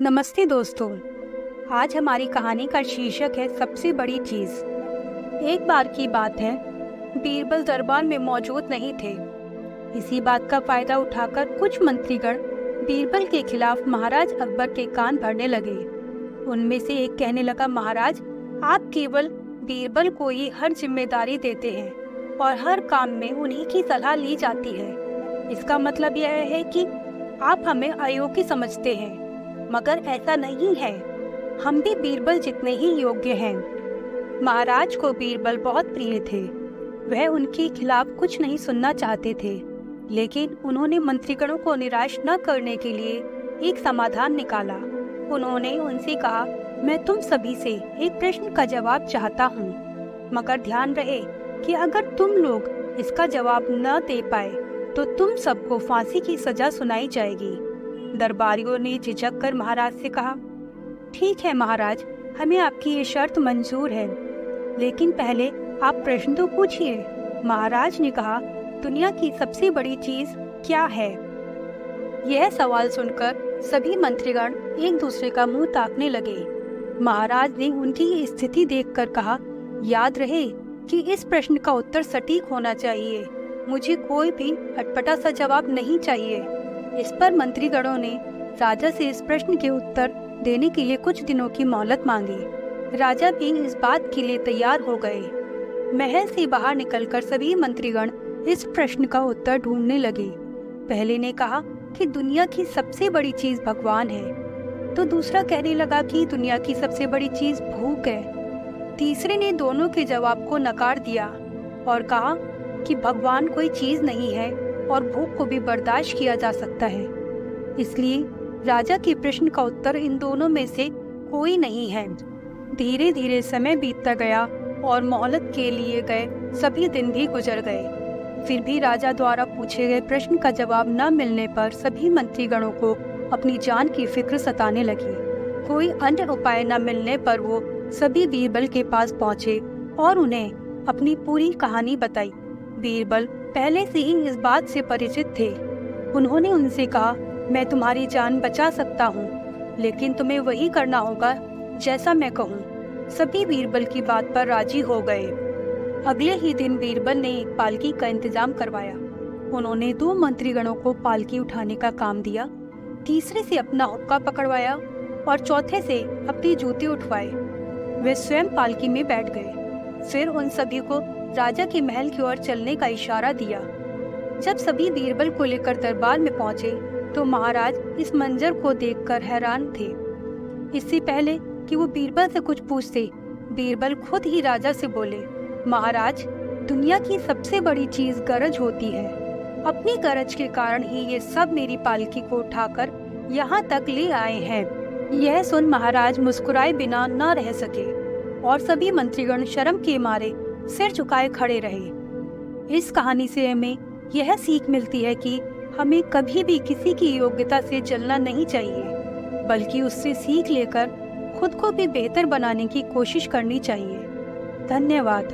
नमस्ते दोस्तों। आज हमारी कहानी का शीर्षक है सबसे बड़ी चीज। एक बार की बात है, बीरबल दरबार में मौजूद नहीं थे। इसी बात का फायदा उठाकर कुछ मंत्रीगण बीरबल के खिलाफ महाराज अकबर के कान भरने लगे। उनमें से एक कहने लगा, महाराज, आप केवल बीरबल को ही हर जिम्मेदारी देते हैं और हर काम में उन्हीं की सलाह ली जाती है। इसका मतलब यह है कि आप हमें अयोग्य समझते हैं, मगर ऐसा नहीं है। हम भी बीरबल जितने ही योग्य हैं। महाराज को बीरबल बहुत प्रिय थे। वह उनके खिलाफ कुछ नहीं सुनना चाहते थे, लेकिन उन्होंने मंत्रीगणों को निराश न करने के लिए एक समाधान निकाला। उन्होंने उनसे कहा, मैं तुम सभी से एक प्रश्न का जवाब चाहता हूँ, मगर ध्यान रहे कि अगर तुम लोग इसका जवाब न दे पाए तो तुम सबको फांसी की सजा सुनाई जाएगी। दरबारियों ने झिझक कर महाराज से कहा, ठीक है महाराज, हमें आपकी ये शर्त मंजूर है, लेकिन पहले आप प्रश्न तो पूछिए। महाराज ने कहा, दुनिया की सबसे बड़ी चीज क्या है? यह सवाल सुनकर सभी मंत्रीगण एक दूसरे का मुंह ताकने लगे। महाराज ने उनकी स्थिति देखकर कहा, याद रहे कि इस प्रश्न का उत्तर सटीक होना चाहिए। मुझे कोई भी अटपटा सा जवाब नहीं चाहिए। इस पर मंत्रीगणों ने राजा से इस प्रश्न के उत्तर देने के लिए कुछ दिनों की मोहलत मांगी। राजा भी इस बात के लिए तैयार हो गए। महल से बाहर निकलकर सभी मंत्रीगण इस प्रश्न का उत्तर ढूंढने लगे। पहले ने कहा कि दुनिया की सबसे बड़ी चीज भगवान है, तो दूसरा कहने लगा कि दुनिया की सबसे बड़ी चीज भूख है। तीसरे ने दोनों के जवाब को नकार दिया और कहा कि भगवान कोई चीज नहीं है और भूख को भी बर्दाश्त किया जा सकता है। इसलिए राजा के प्रश्न का उत्तर इन दोनों में से कोई नहीं है। धीरे धीरे समय बीतता गया और मोहलत के लिए गए सभी दिन भी गुजर गए। फिर भी राजा द्वारा पूछे गए प्रश्न का जवाब न मिलने पर सभी मंत्रीगणों को अपनी जान की फिक्र सताने लगी। कोई अन्य उपाय न मिलने पर वो सभी बीरबल के पास पहुंचे और उन्हें अपनी पूरी कहानी बताई। बीरबल पहले से ही इस बात से परिचित थे। उन्होंने उनसे कहा, मैं तुम्हारी जान बचा सकता हूँ, लेकिन तुम्हें वही करना होगा जैसा मैं कहूँ। सभी बीरबल की बात पर राजी हो गए। अगले ही दिन बीरबल ने एक पालकी का इंतजाम करवाया। उन्होंने 2 मंत्रीगणों को पालकी उठाने का काम दिया, तीसरे से अपना हुक्का पकड़वाया और चौथे से अपनी जूते उठवाए। वे स्वयं पालकी में बैठ गए। फिर उन सभी को राजा के महल की ओर चलने का इशारा दिया। जब सभी बीरबल को लेकर दरबार में पहुंचे तो महाराज इस मंजर को देखकर हैरान थे। इससे पहले कि वो बीरबल से कुछ पूछते, बीरबल खुद ही राजा से बोले, महाराज, दुनिया की सबसे बड़ी चीज गरज होती है। अपनी गरज के कारण ही ये सब मेरी पालकी को उठाकर यहाँ तक ले आए हैं। यह सुन महाराज मुस्कुराए बिना न रह सके और सभी मंत्रीगण शर्म के मारे सिर झुकाए खड़े रहे। इस कहानी से हमें यह सीख मिलती है कि हमें कभी भी किसी की योग्यता से जलना नहीं चाहिए, बल्कि उससे सीख लेकर खुद को भी बेहतर बनाने की कोशिश करनी चाहिए। धन्यवाद।